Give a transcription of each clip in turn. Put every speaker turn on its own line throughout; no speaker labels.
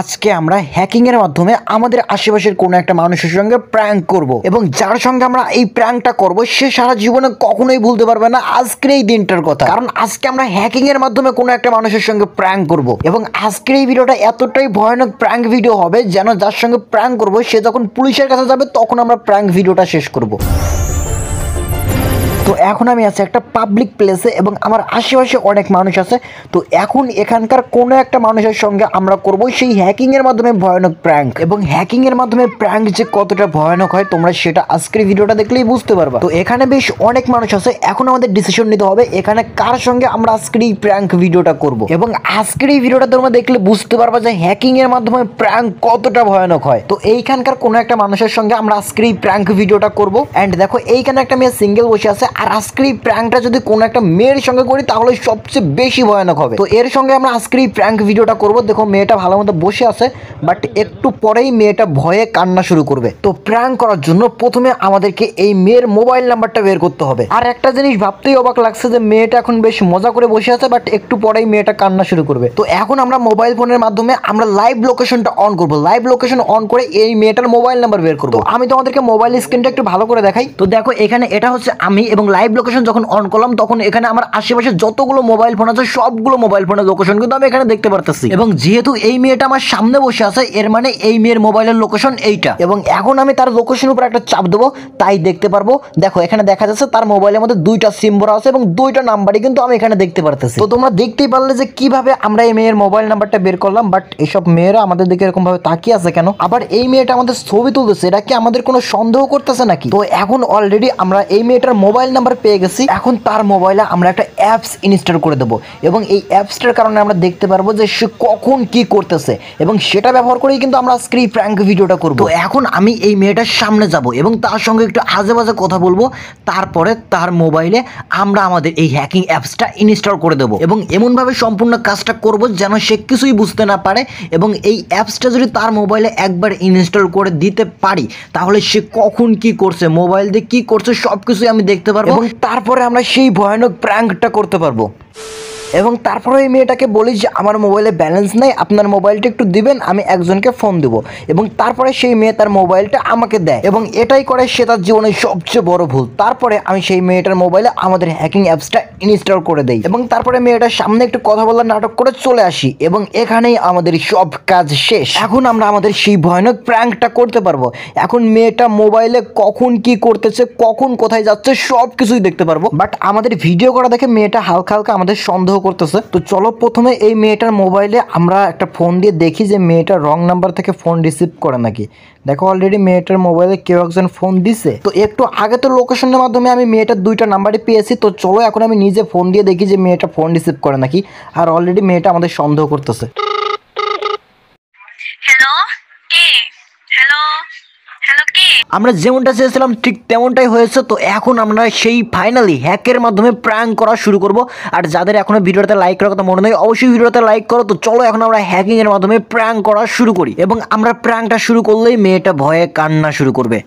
আজকে আমরা হ্যাকিং এর মাধ্যমে আমাদের আশেপাশের কোনো একটা মানুষের সঙ্গে প্র্যাঙ্ক করব এবং যার সঙ্গে আমরা এই প্র্যাঙ্কটা করব সে সারা জীবনে কখনোই ভুলতে পারবে না আজকের এই দিনটার কথা। কারণ আজকে আমরা হ্যাকিং এর মাধ্যমে কোনো একটা মানুষের সঙ্গে প্র্যাঙ্ক করব এবং আজকের এই ভিডিওটা এতটাই ভয়ানক প্র্যাঙ্ক ভিডিও হবে যেন যার সঙ্গে প্র্যাঙ্ক করব সে যখন পুলিশের কাছে যাবে তখন আমরা প্র্যাঙ্ক ভিডিওটা শেষ করব। তো এখন আমি আছি একটা পাবলিক প্লেসে এবং আমার আশেপাশে অনেক মানুষ আছে। তো এখন এখানকার কোনো একটা মানুষের সঙ্গে আমরা করব সেই হ্যাকিংয়ের মাধ্যমে ভয়ানক প্র্যাঙ্ক। এবং হ্যাকিংয়ের মাধ্যমে প্র্যাঙ্ক যে কতটা ভয়ানক হয় তোমরা সেটা আজকের ভিডিওটা দেখলেই বুঝতে পারবা। তো এখানে বেশ অনেক মানুষ আছে, এখন আমাদের ডিসিশন নিতে হবে এখানে কার সঙ্গে আমরা আজকের এই প্র্যাঙ্ক ভিডিওটা করব। এবং আজকের এই ভিডিওটা তোমরা দেখলে বুঝতে পারবা যে হ্যাকিংয়ের মাধ্যমে প্র্যাঙ্ক কতটা ভয়ানক হয়। তো এইখানকার কোনো একটা মানুষের সঙ্গে আমরা আজকের এই প্র্যাঙ্ক ভিডিওটা করব। অ্যান্ড দেখো এইখানে একটা মেয়ে সিঙ্গেল বসে আছে, আর আজকের এই প্র্যাঙ্কটা যদি কোনো একটা মেয়ের সঙ্গে করি তাহলে সবচেয়ে বেশি ভয়ানক হবে। তো এর সঙ্গে আমরা আজকের এই প্র্যাঙ্ক ভিডিওটা করব। দেখো মেয়েটা ভালো মতো বসে আছে, বাট একটু পরেই মেয়েটা ভয়ে কান্না শুরু করবে। তো প্র্যাঙ্ক করার জন্য প্রথমে আমাদেরকে এই মেয়ের মোবাইল নাম্বারটা বের করতে হবে। আর একটা জিনিস ভাবতেই অবাক লাগছে যে মেয়েটা এখন বেশ মজা করে বসে আছে, বাট একটু পরেই মেয়েটা কান্না শুরু করবে। তো এখন আমরা মোবাইল ফোনের মাধ্যমে আমরা লাইভ লোকেশনটা অন করব। লাইভ লোকেশন অন করে এই মেয়েটার মোবাইল নাম্বার বের করব। আমি তোমাদেরকে মোবাইল স্ক্রিনটা একটু ভালো করে দেখাই। তো দেখো এখানে এটা হচ্ছে আমি, এবং লাইভ লোকেশন যখন অন করলাম তখন এখানে আমার আশেপাশে যতগুলো মোবাইল ফোন আছে সবগুলো মোবাইল ফোনের লোকেশন কিন্তু আমি এখানে দেখতে পারতেছি। এবং যেহেতু এই মেয়েটা আমার সামনে বসে আছে এর মানে এই মেয়ের মোবাইলের লোকেশন এইটা। এবং এখন আমি তার লোকেশনের উপর একটা চাপ দেবো, তাই দেখতে পারবো। দেখো এখানে দেখা যাচ্ছে তার মোবাইলের মধ্যে দুইটা সিম ভরা আছে এবং দুইটা নাম্বারই কিন্তু আমি এখানে দেখতে পারতেছি। তো তোমরা দেখতেই পারলে যে কিভাবে আমরা এই মেয়ের মোবাইল নাম্বারটা বের করলাম। বাট এইসব মেয়েরা আমাদের দিকে এরকম ভাবে তাকিয়ে আছে কেন? আবার এই মেয়েটা আমাদের ছবি তুলতেছে, এটা কি আমাদের কোনো সন্দেহ করতেছে নাকি? তো এখন অলরেডি আমরা এই মেয়েটার মোবাইল নাম্বার পেয়ে গেছি। এখন তার মোবাইলে আমরা একটা অ্যাপস ইনস্টল করে দেবো এবং এই অ্যাপসটার কারণে আমরা দেখতে পারবো যে সে কখন কি করতেছে এবং সেটা ব্যবহার করেই কিন্তু আমরা আজকে এই প্র্যাঙ্ক ভিডিওটা করব। তো এখন আমি এই মেয়েটার সামনে যাব এবং তার সঙ্গে একটু আজে বাজে কথা বলবো, তারপরে তার মোবাইলে আমরা আমাদের এই হ্যাকিং অ্যাপসটা ইনস্টল করে দেবো এবং এমনভাবে সম্পূর্ণ কাজটা করব যেন সে কিছুই বুঝতে না পারে। এবং এই অ্যাপসটা যদি তার মোবাইলে একবার ইনস্টল করে দিতে পারি তাহলে সে কখন কি করছে, মোবাইল দিয়ে কি করছে সব কিছুই আমি দেখতে পারবো এবং তারপরে আমরা সেই ভয়ানক প্র্যাঙ্কটা করতে পারবো। এবং তারপরে এই মেয়েটাকে বলি যে আমার মোবাইলে ব্যালেন্স নাই, আপনার মোবাইলটা একটু দিবেন, আমি একজনকে ফোন দেবো। এবং তারপরে সেই মেয়ে তার মোবাইলটা আমাকে দেয় এবং এটাই করে সে তার জীবনের সবচেয়ে বড় ভুল। তারপরে আমি সেই মেয়েটার মোবাইলে আমাদের হ্যাকিং অ্যাপসটা ইনস্টল করে দেই এবং তারপরে মেয়েটার সামনে একটু কথা বলার নাটক করে চলে আসি এবং এখানেই আমাদের সব কাজ শেষ। এখন আমরা আমাদের সেই ভয়ানক প্র্যাঙ্কটা করতে পারবো। এখন মেয়েটা মোবাইলে কখন কি করতেছে, কখন কোথায় যাচ্ছে সব কিছুই দেখতে পারবো। বাট আমাদের ভিডিও করা দেখে মেয়েটা হালকা হালকা আমাদের সন্দেহ করতেছে। তো চলো প্রথমে এই মেয়েটার মোবাইলে আমরা একটা ফোন দিয়ে দেখি যে মেয়েটা রং নাম্বার থেকে ফোন রিসিভ করে নাকি। দেখো অলরেডি মেয়েটার মোবাইলে কেউ একজন ফোন দিছে। তো একটু আগে তো লোকেশনের মাধ্যমে আমি মেয়েটার দুইটা নাম্বারই পেয়েছি। তো চলো এখন আমি নিজে ফোন দিয়ে দেখি যে মেয়েটা ফোন রিসিভ করে নাকি। আর অলরেডি মেয়েটা আমাদের সন্দেহ করতেছে।
হ্যালো কে? হ্যালো হ্যালো কে?
আমরা যেমনটা চেয়েছিলাম ঠিক তেমনটাই হয়েছে। তো এখন আমরা সেই ফাইনালি হ্যাকের মাধ্যমে প্র্যাঙ্ক করা শুরু করব। আর যাদের এখনো ভিডিওতে লাইক করার কথা মনে নেই অবশ্যই ভিডিওতে লাইক করো। তো চলো এখন আমরা হ্যাকিং এর মাধ্যমে প্র্যাঙ্ক করা শুরু করি এবং আমরা প্র্যাঙ্কটা শুরু করলেই মেয়েটা ভয়ে কান্না শুরু করবে।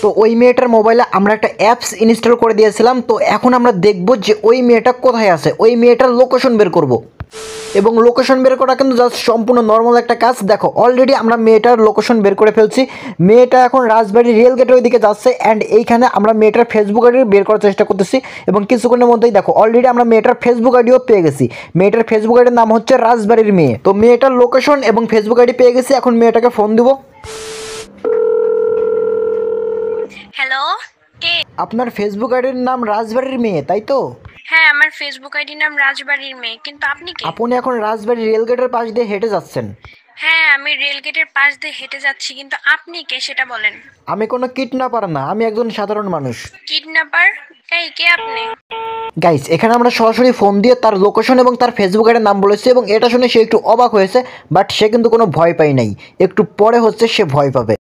তো ওই মেয়েটার মোবাইলে আমরা একটা অ্যাপস ইনস্টল করে দিয়েছিলাম। তো এখন আমরা দেখব যে ওই মেয়েটা কোথায় আছে, ওই মেয়েটার লোকেশন বের করব। এবং লোকেশন বের করা কিন্তু জাস্ট সম্পূর্ণ নর্মাল একটা কাজ। দেখো অলরেডি আমরা মেয়েটার লোকেশন বের করে ফেলছি। মেয়েটা এখন রাজবাড়ি রেল গেটের ওইদিকে যাচ্ছে অ্যান্ড এইখানে আমরা মেয়েটার ফেসবুক আইডি বের করার চেষ্টা করতেছি এবং কিছুক্ষণের মধ্যেই দেখো অলরেডি আমরা মেয়েটার ফেসবুক আইডিও পেয়ে গেছি। মেয়েটার ফেসবুক আইডির নাম হচ্ছে রাজবাড়ির মেয়ে। তো মেয়েটার লোকেশন এবং ফেসবুক আইডি পেয়ে গেছি, এখন মেয়েটাকে ফোন দিব।
হ্যালো কে?
আপনার ফেসবুক আইডির নাম রাজবাড়ির মেয়ে তাই তো?
হ্যাঁ আমার ফেসবুক আইডির নাম রাজবাড়ির মেয়ে, কিন্তু আপনি কে?
আপনি এখন রাজবাড়ি রেল গেটের পাশ দিয়ে হেঁটে যাচ্ছেন।
হ্যাঁ আমি রেল গেটের পাশ দিয়ে হেঁটে যাচ্ছি, কিন্তু আপনি কে সেটা বলেন।
আমি কোনো কিডন্যাপার না, আমি একজন সাধারণ মানুষ।
কিডন্যাপার? এই কে আপনি?
গাইস এখানে আমরা সরাসরি ফোন দিয়ে তার লোকেশন এবং তার ফেসবুক আইডির নাম বলেছি এবং এটা শুনে সে একটু অবাক হয়েছে, বাট সে কিন্তু কোনো ভয় পায় নাই। একটু পরে হচ্ছে সে ভয় পাবে।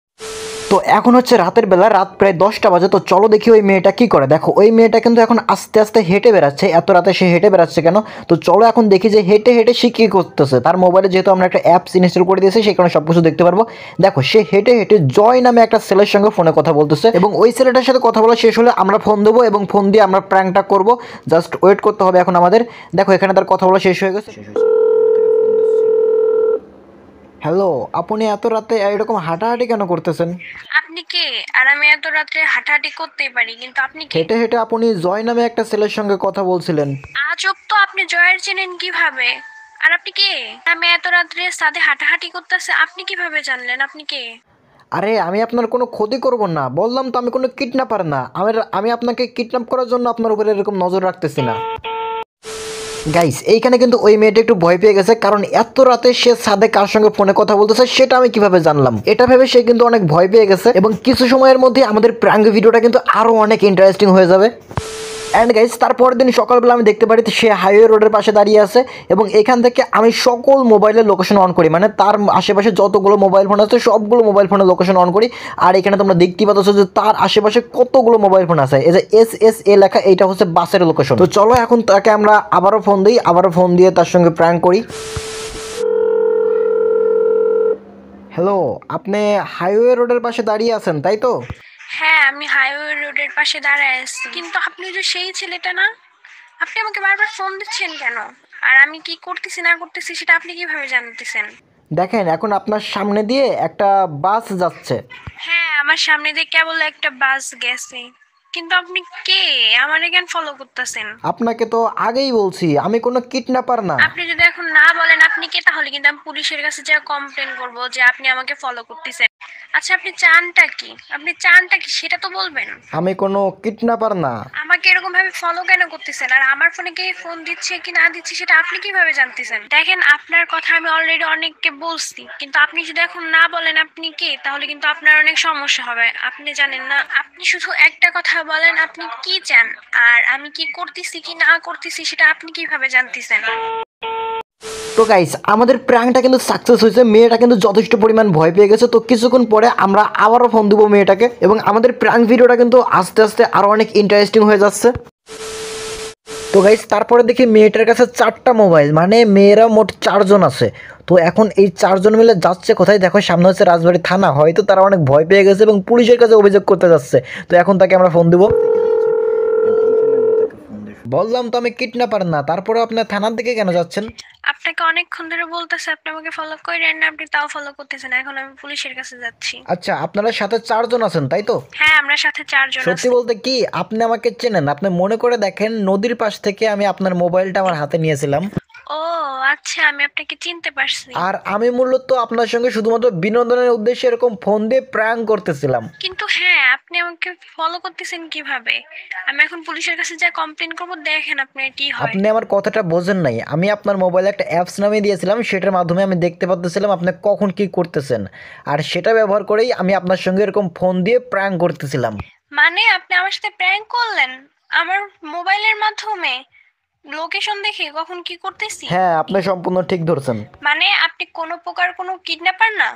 তো এখন হচ্ছে রাতের বেলা, রাত প্রায় 10টা বাজে। তো চলো দেখি ওই মেয়েটা কি করে। দেখো ওই মেয়েটা কিন্তু এখন আস্তে আস্তে হেঁটে বেড়াচ্ছে। এত রাতে সে হেঁটে বেড়াচ্ছে কেন? তো চলো এখন দেখি যে হেঁটে হেঁটে সে কী করতেছে। তার মোবাইলে যেহেতু আমরা একটা অ্যাপস ইনস্টল করে দিয়েছি সেই কারণে সব কিছু দেখতে পারবো। দেখো সে হেঁটে হেঁটে জয় নামে একটা ছেলের সঙ্গে ফোনে কথা বলতেছে এবং ওই ছেলেটার সাথে কথা বলা শেষ হলে আমরা ফোন দেবো এবং ফোন দিয়ে আমরা প্র্যাঙ্কটা করবো। জাস্ট ওয়েট করতে হবে এখন আমাদের। দেখো এখানে তার কথা বলা শেষ হয়ে গেছে। হ্যালো, আপনি এত রাতে এরকম হাঁটাহাঁটি কেন করতেছেন?
আপনি কে? আর আমি এত রাত্রে হাঁটাহাঁটি করতেই পারি, কিন্তু আপনি কে?
হেঁটে হেঁটে আপনি জয় নামে একটা ছেলের সঙ্গে কথা বলছিলেন।
আজব তো, আপনি জয়ের চেনেন কিভাবে? আর আপনি কে? আমি এত রাত্রে সাথে হাঁটাহাঁটি করতেছে, আপনি কিভাবে জানলেন? আপনি কে?
আরে আমি আপনার কোনো ক্ষতি করব না, বললাম তো আমি কোনো কিডন্যাপার না। আমি আপনাকে কিডন্যাপ করার জন্য আপনার উপরে এরকম নজর রাখতেছি না। গাইস, এইখানে কিন্তু ওই মেয়েটা একটু ভয় পেয়ে গেছে, কারণ এত রাতে সে সাদে কার সঙ্গে ফোনে কথা বলতেছে সেটা আমি কিভাবে জানলাম। এটা ভেবে সে কিন্তু অনেক ভয় পেয়ে গেছে, এবং কিছু সময়ের মধ্যে আমাদের প্র্যাঙ্ক ভিডিওটা কিন্তু আরো অনেক ইন্টারেস্টিং হয়ে যাবে। অ্যান্ড গাইস, তারপরের দিন সকালবেলা আমি দেখতে পারি সে হাইওয়ে রোডের পাশে দাঁড়িয়ে আছে, এবং এখান থেকে আমি সকল মোবাইলের লোকেশন অন করি, মানে তার আশেপাশে যতগুলো মোবাইল ফোন আছে সবগুলো মোবাইল ফোনের লোকেশন অন করি। আর এখানে তোমরা দেখতেই পাচ্ছ যে তার আশেপাশে কতগুলো মোবাইল ফোন আছে। এই যে SSA লেখা, এইটা হচ্ছে বাসের লোকেশন। তো চলো এখন তাকে আমরা আবারও ফোন দিই, আবারও ফোন দিয়ে তার সঙ্গে প্র্যাঙ্ক করি। হ্যালো, আপনি হাইওয়ে রোডের পাশে দাঁড়িয়ে আছেন তাই তো?
হ্যাঁ, আমি হাইওয়ে রোডের পাশে দাঁড়ায় আছি, কিন্তু আপনি যে সেই ছেলেটা না? আপনি আমাকে বারবার ফোন দিচ্ছেন কেন? আর আমি কি করতেছি না করতেছি সেটা আপনি কিভাবে জানতেছেন?
দেখেন, এখন আপনার সামনে দিয়ে একটা বাস যাচ্ছে।
হ্যাঁ, আমার সামনে দিয়ে কেবল একটা বাস গেছে, কিন্তু আপনি কে? আমার কেন ফলো করতেছেন?
আপনাকে তো আগেই বলছি আমি কোনো কিডন্যাপার না।
আপনি যদি এখন না বলেন আপনি কে, তাহলে কিন্তু আমি পুলিশের কাছে যা কমপ্লেন করব যে আপনি আমাকে ফলো করতেছেন। আচ্ছা, আপনি চানটা কি? আপনি চানটা কি সেটা তো বলবেন।
আমি কোনো কিডন্যাপার না।
আমাকে এরকম ভাবে ফলো কেন করতেছেন? আর আমার ফোনে কে ফোন দিচ্ছে কি না দিচ্ছে সেটা আপনি কিভাবে জানতেছেন? দেখেন, আপনার কথা আমি অলরেডি অনেককে বলছি, কিন্তু আপনি যদি এখন না বলেন আপনি কে, তাহলে কিন্তু আপনার অনেক সমস্যা হবে। আপনি জানেন না, আপনি শুধু একটা কথা বলেন আপনি কি চান, আর আমি কি করতেছি কি না করতেছি সেটা আপনি কিভাবে জানতেছেন?
তো গাইস, আমাদের প্র্যাঙ্কটা কিন্তু সাকসেস হয়েছে। মেয়েটা কিন্তু যথেষ্ট পরিমাণ ভয় পেয়ে গেছে। তো কিছুক্ষণ পরে আমরা আবারও ফোন দেবো মেয়েটাকে, এবং আমাদের প্র্যাঙ্ক ভিডিওটা কিন্তু আস্তে আস্তে আরো অনেক ইন্টারেস্টিং হয়ে যাচ্ছে। তো গাইস, তারপরে দেখি মেয়েটার কাছে 4টা মোবাইল, মানে মেয়েরা মোট 4জন আছে। তো এখন এই 4জন মিলে যাচ্ছে কোথায়? দেখো, সামনে হচ্ছে রাজবাড়ী থানা। হয়তো তারা অনেক ভয় পেয়ে গেছে এবং পুলিশের কাছে অভিযোগ করতে যাচ্ছে। তো এখন তাকে আমরা ফোন দেবো। বললাম তো আমি কিডন্যাপার না, তারপরে আপনার থানার দিকে কেন যাচ্ছেন?
আপনাকে অনেকক্ষণ ধরে বলতেছে আপনি আমাকে ফলো করেন না, আপনি তাও ফলো করতেছেন। এখন আমি পুলিশের কাছে যাচ্ছি।
আচ্ছা, আপনারা সাথে 4জন আছেন তাই তো?
হ্যাঁ, আমরা সাথে 4 জন
সত্যি
আছি।
বলতে কি, আপনি আমাকে চেনেন? আপনি মনে করে দেখেন, নদীর পাশ থেকে আমি আপনার মোবাইলটা আমার হাতে নিয়েছিলাম।
ও আচ্ছা, আমি আপনাকে চিনতে পারছি।
আর আমি মূলত আপনার সঙ্গে শুধুমাত্র বিনোদনের উদ্দেশ্যে এরকম ফোন দিয়ে প্র্যাঙ্ক করতেছিলাম।
কিন্তু হ্যাঁ, আপনি আমাকে ফলো করতেছেন কিভাবে? আমি এখন পুলিশের কাছে যা কমপ্লেন করব, দেখেন আপনার কি হয়।
আপনি আমার কথাটা বোঝেন নাই। আমি আপনার মোবাইলে একটা অ্যাপস নামিয়ে দিয়েছিলাম, সেটার মাধ্যমে আমি দেখতে পাচ্ছিলাম আপনি কখন কি করতেছেন, আর সেটা ব্যবহার করেই আমি আপনার সঙ্গে এরকম ফোন দিয়ে প্র্যাঙ্ক করতেছিলাম।
মানে আপনি আমার সাথে প্র্যাঙ্ক করলেন আমার মোবাইলের মাধ্যমে, লোকেশন দেখে কখন কি করতেছি?
হ্যাঁ, আপনি সম্পূর্ণ ঠিক ধরছেন।
মানে আপনি কোনো প্রকার কোনো কিডন্যাপার না?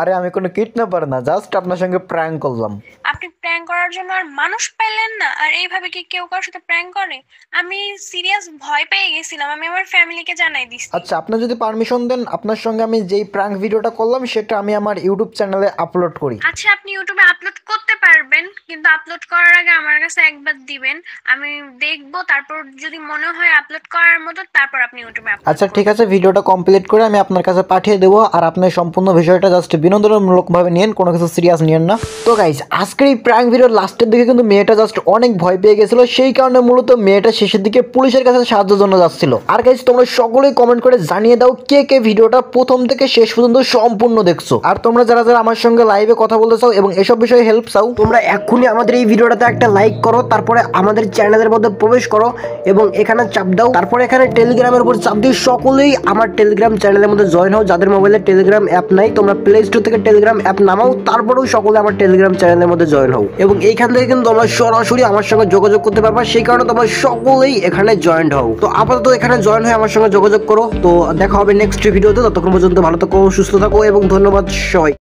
আরে আমি কোনো কিডন্যাপার না, জাস্ট আপনার সঙ্গে প্র্যাঙ্ক করলাম।
আপনি প্র্যাঙ্ক করার জন্য আর মানুষ পাইলেন না? আর এইভাবে কি কেউ কারোর সাথে প্র্যাঙ্ক করে? আমি সিরিয়াস ভয় পেয়ে গেছিলাম, আমি আমার ফ্যামিলিকে জানাই দিছি।
আচ্ছা, আপনি যদি পারমিশন দেন, আপনার সঙ্গে আমি যেই প্র্যাঙ্ক ভিডিওটা করলাম সেটা আমি আমার ইউটিউব চ্যানেলে আপলোড করি।
আচ্ছা, আপনি ইউটিউবে আপলোড করতে পারবেন, কিন্তু আপলোড করার আগে আমার কাছে একবার দিবেন, আমি দেখবো, তারপর যদি মনে হয় আপলোড করার মতো তারপর আপনি ইউটিউবে আপলোড।
আচ্ছা ঠিক আছে, ভিডিওটা কমপ্লিট করে আমি আপনার কাছে পাঠিয়ে দেবো, আর আপনি সম্পূর্ণ বিষয়টা জাস্ট বিনোদনমূলকভাবে নিয়েন, কোনো কিছু সিরিয়াস নিয়েন না। তো গাইস, আজকের এই প্র্যাঙ্ক ভিডিওর লাস্টের দিকে কিন্তু মেয়েটা জাস্ট অনেক ভয় পেয়ে গেছিলো, সেই কারণে মূলত মেয়েটা শেষের দিকে পুলিশের কাছে সাহায্যের জন্য যাচ্ছিল। আর গাইস, তোমরা সকলেই কমেন্ট করে জানিয়ে দাও কে কে ভিডিওটা প্রথম থেকে শেষ পর্যন্ত সম্পূর্ণ দেখছো। আর তোমরা যারা যারা আমার সঙ্গে লাইভে কথা বলতে চাও এবং এসব বিষয়ে হেল্প চাও, তোমরা এক্ষুনি আমাদের এই ভিডিওটাতে একটা লাইক করো, তারপরে আমাদের চ্যানেলের মধ্যে প্রবেশ করো এবং এখানে চাপ দাও, তারপরে এখানে টেলিগ্রামের উপর চাপ দিয়ে সকলেই আমার টেলিগ্রাম চ্যানেলের মধ্যে জয়েন হও। যাদের মোবাইলে টেলিগ্রাম অ্যাপ নাই, তোমরা প্লে স্টোর থেকে টেলিগ্রাম অ্যাপ নামাও, তারপরেও সকলে আমার টেলিগ্রাম চ্যানেলের মধ্যে জয়েন হও, এবং এইখান থেকে কিন্তু তোমরা সরাসরি আমার সঙ্গে যোগাযোগ করতে পারবা। সেই কারণে তোমরা সকলেই এখানে জয়েন হও। তো আপাতত এখানে জয়েন হয়ে আমার সঙ্গে যোগাযোগ করো। তো দেখা হবে নেক্সট ভিডিওতে, ততক্ষণ পর্যন্ত ভালো থাকো, সুস্থ থাকো এবং ধন্যবাদ সবাই।